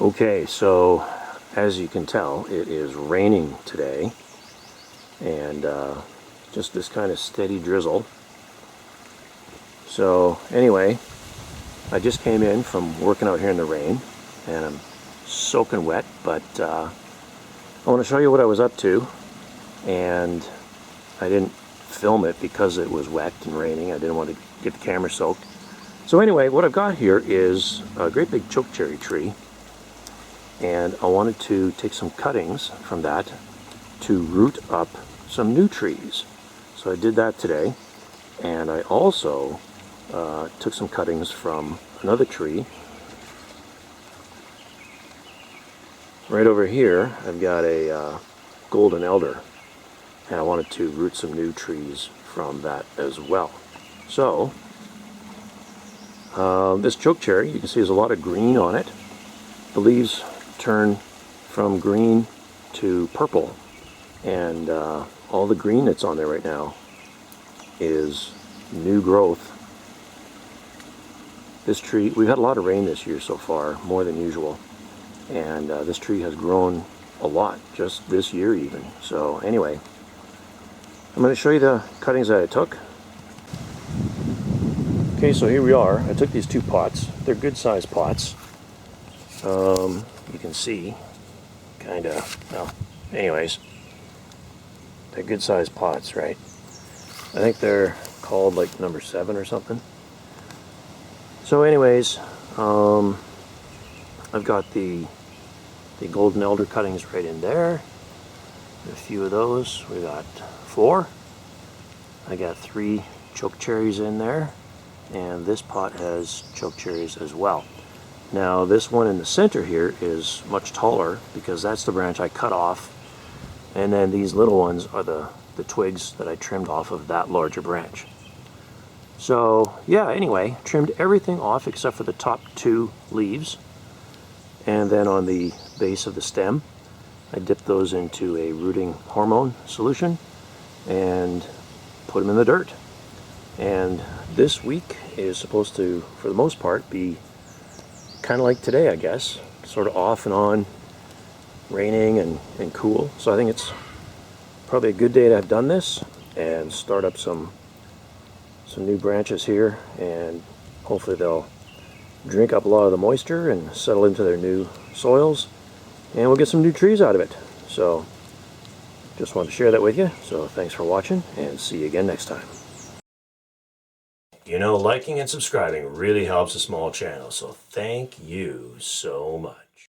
Okay, so as you can tell, it is raining today, and just this kind of steady drizzle. So anyway, I just came in from working out here in the rain, and I'm soaking wet, but I want to show you what I was up to, and I didn't film it because it was wet and raining. I didn't want to get the camera soaked. So anyway, what I've got here is a great big chokecherry tree, and I wanted to take some cuttings from that to root up some new trees. So I did that today, and I also took some cuttings from another tree. Right over here I've got a golden elder, and I wanted to root some new trees from that as well. So this chokecherry, you can see there's a lot of green on it. The leaves turn from green to purple, and all the green that's on there right now is new growth. This tree, we've had a lot of rain this year so far, more than usual, and this tree has grown a lot just this year even. So anyway, I'm going to show you the cuttings that I took. Okay, so here we are. I took these two pots. They're good sized pots. You can see, kind of, well, anyways, they're good sized pots, right? I think they're called like number 7 or something. So anyways, I've got the golden elder cuttings right in there. A few of those. We got 4. I got 3 chokecherries in there, and this pot has chokecherries as well. Now this one in the center here is much taller because that's the branch I cut off, and then these little ones are the twigs that I trimmed off of that larger branch. So yeah, anyway, trimmed everything off except for the top 2 leaves, and then on the base of the stem I dipped those into a rooting hormone solution and put them in the dirt. And this week is supposed to, for the most part, be kind of like today, I guess, sort of off and on, raining and cool. So I think it's probably a good day to have done this and start up some new branches here, and hopefully they'll drink up a lot of the moisture and settle into their new soils, and we'll get some new trees out of it. So just wanted to share that with you. So thanks for watching, and see you again next time. You know, liking and subscribing really helps a small channel, so thank you so much.